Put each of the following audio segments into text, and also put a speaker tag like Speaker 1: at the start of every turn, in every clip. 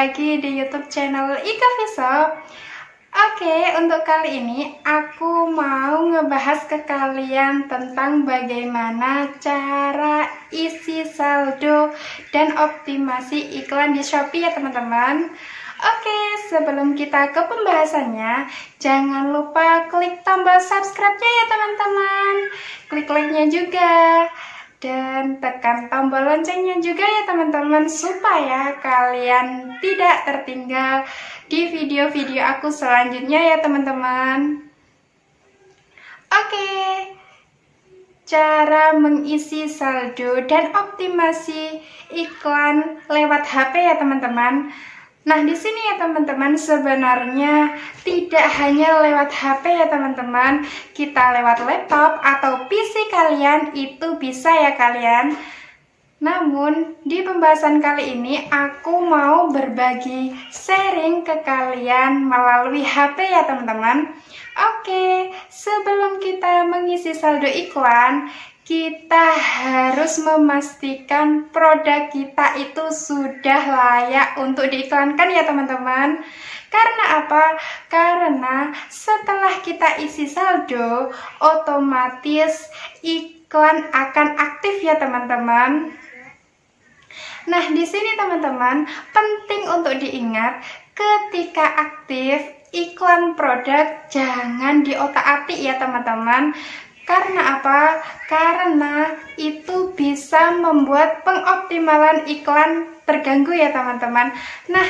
Speaker 1: lagi di YouTube channel Ika Vishop. Oke, untuk kali ini aku mau ngebahas ke kalian tentang bagaimana cara isi saldo dan optimasi iklan di Shopee ya teman-teman. Oke, sebelum kita ke pembahasannya, jangan lupa klik tombol subscribe-nya ya teman-teman. Klik like-nya juga. Dan tekan tombol loncengnya juga ya teman-teman, supaya kalian tidak tertinggal di video-video aku selanjutnya ya teman-teman. Oke, cara mengisi saldo dan optimasi iklan lewat HP ya teman-teman. Nah, di sini ya teman-teman, sebenarnya tidak hanya lewat HP ya teman-teman, kita lewat laptop atau PC kalian itu bisa ya kalian. Namun, di pembahasan kali ini aku mau berbagi sharing ke kalian melalui HP ya teman-teman. Oke, sebelum kita mengisi saldo iklan, kita harus memastikan produk kita itu sudah layak untuk diiklankan ya teman-teman. Karena apa? Karena setelah kita isi saldo, otomatis iklan akan aktif ya teman-teman. Nah, di sini teman-teman, penting untuk diingat ketika aktif iklan produk jangan diotak-atik ya teman-teman. Karena apa? Karena itu bisa membuat pengoptimalan iklan terganggu ya teman-teman. Nah,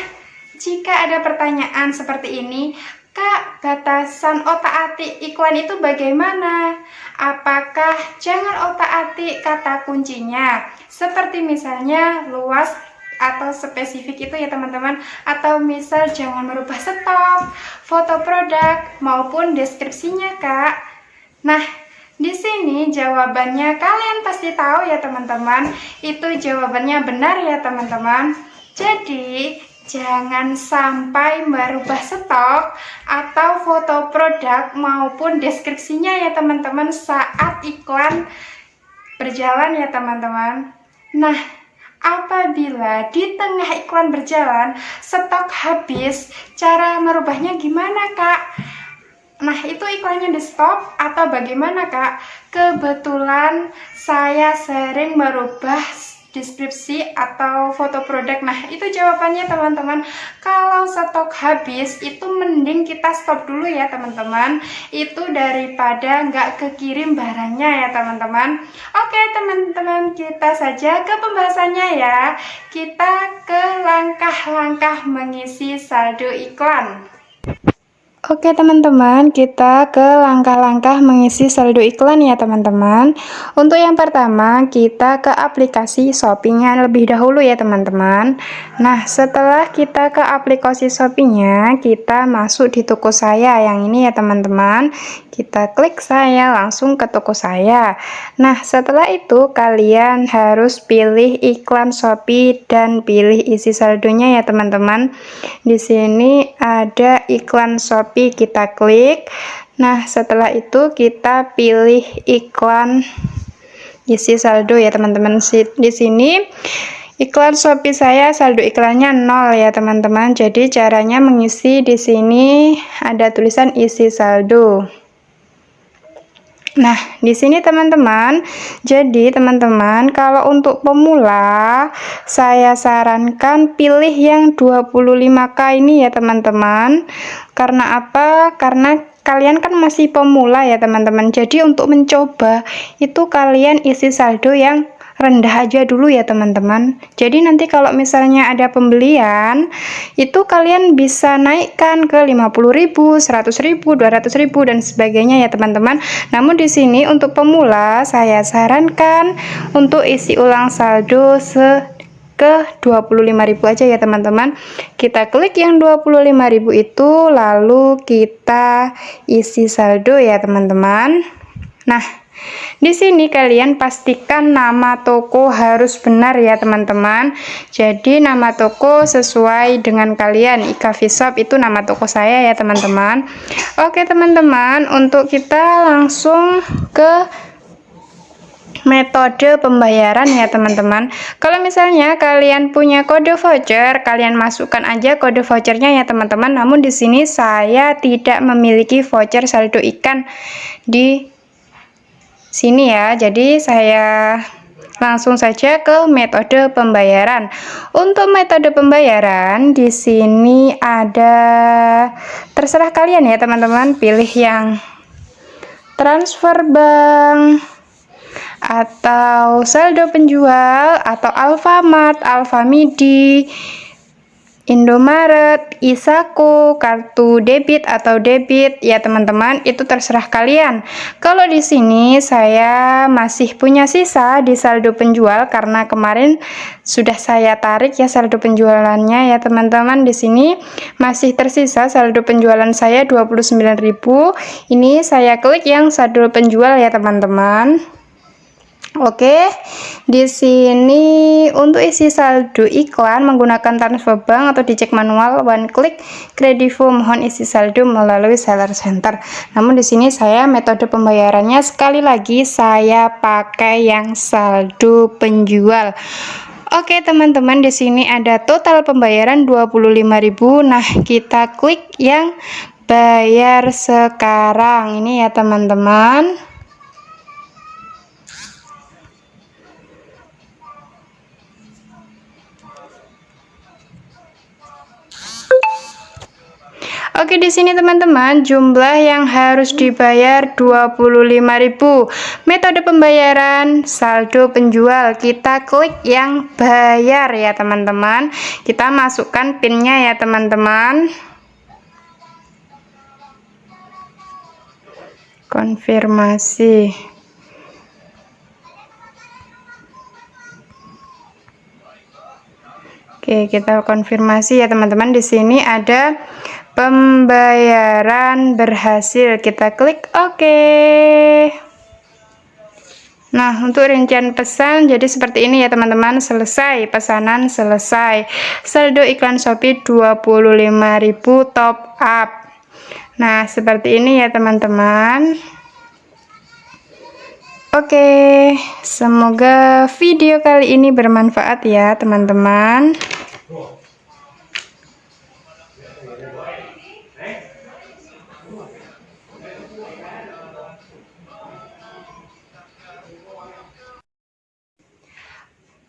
Speaker 1: jika ada pertanyaan seperti ini, Kak, batasan otak-atik iklan itu bagaimana? Apakah jangan otak-atik kata kuncinya? Seperti misalnya luas atau spesifik itu ya teman-teman, atau misal jangan merubah stok, foto produk maupun deskripsinya, Kak. Nah, di sini jawabannya kalian pasti tahu ya teman-teman. Itu jawabannya benar ya teman-teman. Jadi, jangan sampai merubah stok atau foto produk maupun deskripsinya ya teman-teman saat iklan berjalan ya teman-teman. Nah, apabila di tengah iklan berjalan stok habis, cara merubahnya gimana, Kak? Nah, itu iklannya di stop atau bagaimana, Kak? Kebetulan saya sering merubah deskripsi atau foto produk. Nah, itu jawabannya teman-teman. Kalau stok habis, itu mending kita stop dulu ya teman-teman. Itu daripada nggak kekirim barangnya ya teman-teman. Oke teman-teman, kita saja ke pembahasannya ya. Kita ke langkah-langkah mengisi saldo iklan. Oke teman-teman, kita ke langkah-langkah mengisi saldo iklan ya teman-teman. Untuk yang pertama, kita ke aplikasi Shopee-nya lebih dahulu ya teman-teman. Nah, setelah kita ke aplikasi Shopee-nya, kita masuk di toko saya yang ini ya teman-teman. Kita klik saya langsung ke toko saya. Nah, setelah itu kalian harus pilih iklan Shopee dan pilih isi saldonya ya teman-teman. Di sini ada iklan Shopee, kita klik. Nah, setelah itu kita pilih iklan isi saldo ya teman-teman. Di sini iklan Shopee saya saldo iklannya 0 ya teman-teman. Jadi caranya mengisi di sini ada tulisan isi saldo. Nah, di sini teman-teman, jadi teman-teman kalau untuk pemula saya sarankan pilih yang 25K ini ya teman-teman. Karena apa? Karena kalian kan masih pemula ya teman-teman. Jadi untuk mencoba itu kalian isi saldo yang rendah aja dulu ya teman-teman. Jadi nanti kalau misalnya ada pembelian, itu kalian bisa naikkan ke 50.000, 100.000, 200.000 dan sebagainya ya teman-teman. Namun di sini untuk pemula saya sarankan untuk isi ulang saldo ke 25.000 aja ya teman-teman. Kita klik yang 25.000 itu, lalu kita isi saldo ya teman-teman. Nah, di sini kalian pastikan nama toko harus benar ya teman-teman. Jadi nama toko sesuai dengan kalian. Ika Vishop itu nama toko saya ya teman-teman. Oke teman-teman, untuk kita langsung ke metode pembayaran ya teman-teman. Kalau misalnya kalian punya kode voucher, kalian masukkan aja kode vouchernya ya teman-teman. Namun di sini saya tidak memiliki voucher saldo ikan di sini ya. Jadi saya langsung saja ke metode pembayaran. Untuk metode pembayaran di sini ada, terserah kalian ya teman-teman, pilih yang transfer bank atau saldo penjual atau Alfamart, Alfamidi, Indomaret, Isaku, kartu debit atau debit ya teman-teman, itu terserah kalian. Kalau di sini saya masih punya sisa di saldo penjual karena kemarin sudah saya tarik ya saldo penjualannya ya teman-teman. Di sini masih tersisa saldo penjualan saya 29.000. Ini saya klik yang saldo penjual ya teman-teman. Oke, di sini untuk isi saldo iklan menggunakan transfer bank atau dicek manual one click kredivo, mohon isi saldo melalui seller center. Namun di sini saya metode pembayarannya sekali lagi saya pakai yang saldo penjual. Oke teman-teman, di sini ada total pembayaran 25.000. Nah, kita klik yang bayar sekarang ini ya teman-teman. Oke, di sini teman-teman jumlah yang harus dibayar 25.000. Metode pembayaran saldo penjual, kita klik yang bayar ya teman-teman. Kita masukkan PIN-nya ya teman-teman. Konfirmasi. Oke, kita konfirmasi ya teman-teman. Di sini ada pembayaran berhasil, kita klik OK. Nah, untuk rincian pesan jadi seperti ini ya teman-teman. Selesai, pesanan selesai. Saldo iklan Shopee 25.000 top up. Nah, seperti ini ya teman-teman. Oke, semoga video kali ini bermanfaat ya teman-teman.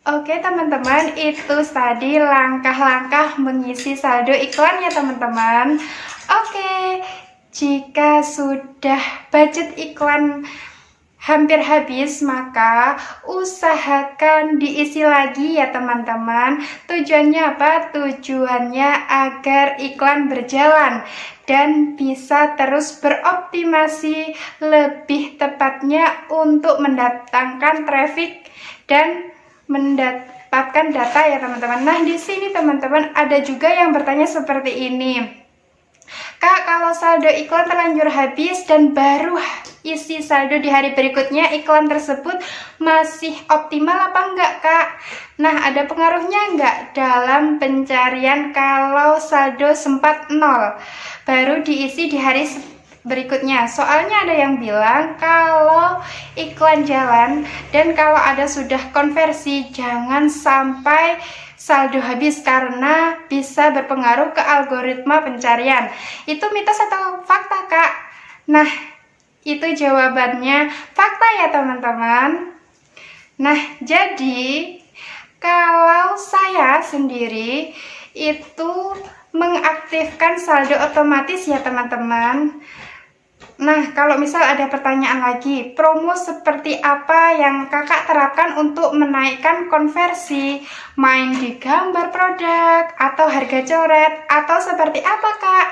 Speaker 1: Oke teman-teman, itu tadi langkah-langkah mengisi saldo iklan ya teman-teman. Oke, jika sudah budget iklan hampir habis, maka usahakan diisi lagi ya teman-teman. Tujuannya apa? Tujuannya agar iklan berjalan dan bisa terus beroptimasi, lebih tepatnya untuk mendatangkan traffic dan mendapatkan data ya teman-teman. Nah, di sini teman-teman ada juga yang bertanya seperti ini. Kak, kalau saldo iklan terlanjur habis dan baru isi saldo di hari berikutnya, iklan tersebut masih optimal apa enggak, Kak? Nah, ada pengaruhnya enggak dalam pencarian kalau saldo sempat nol baru diisi di hari berikutnya? Soalnya ada yang bilang kalau iklan jalan dan kalau ada sudah konversi jangan sampai saldo habis karena bisa berpengaruh ke algoritma pencarian. Itu mitos atau fakta, Kak? Nah, itu jawabannya fakta ya teman-teman. Nah, jadi kalau saya sendiri itu mengaktifkan saldo otomatis ya teman-teman. Nah, kalau misal ada pertanyaan lagi, promo seperti apa yang kakak terapkan untuk menaikkan konversi, main di gambar produk, atau harga coret, atau seperti apa, Kak?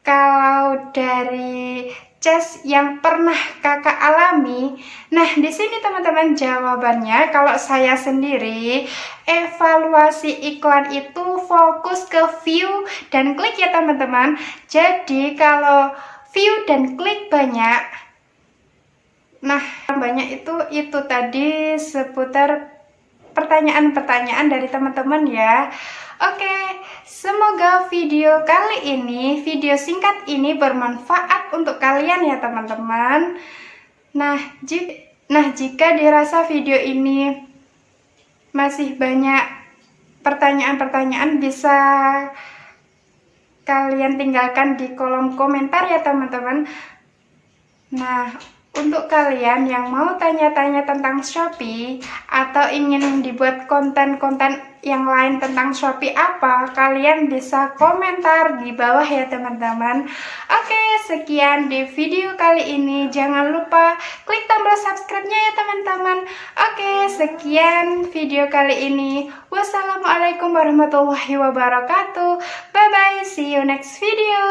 Speaker 1: Kalau dari case yang pernah kakak alami, nah di sini teman-teman jawabannya, kalau saya sendiri evaluasi iklan itu fokus ke view dan klik ya teman-teman. Jadi kalau view dan klik banyak, nah banyak itu tadi seputar pertanyaan-pertanyaan dari teman-teman ya. Oke, semoga video kali ini, video singkat ini bermanfaat untuk kalian ya teman-teman. Nah, Nah, jika dirasa video ini masih banyak pertanyaan-pertanyaan, bisa kalian tinggalkan di kolom komentar ya teman-teman. Nah, untuk kalian yang mau tanya-tanya tentang Shopee atau ingin dibuat konten-konten yang lain tentang Shopee apa, kalian bisa komentar di bawah ya teman-teman. Oke, sekian di video kali ini. Jangan lupa klik tombol subscribe-nya ya teman-teman. Oke, sekian video kali ini. Wassalamualaikum warahmatullahi wabarakatuh. Bye-bye, see you next video.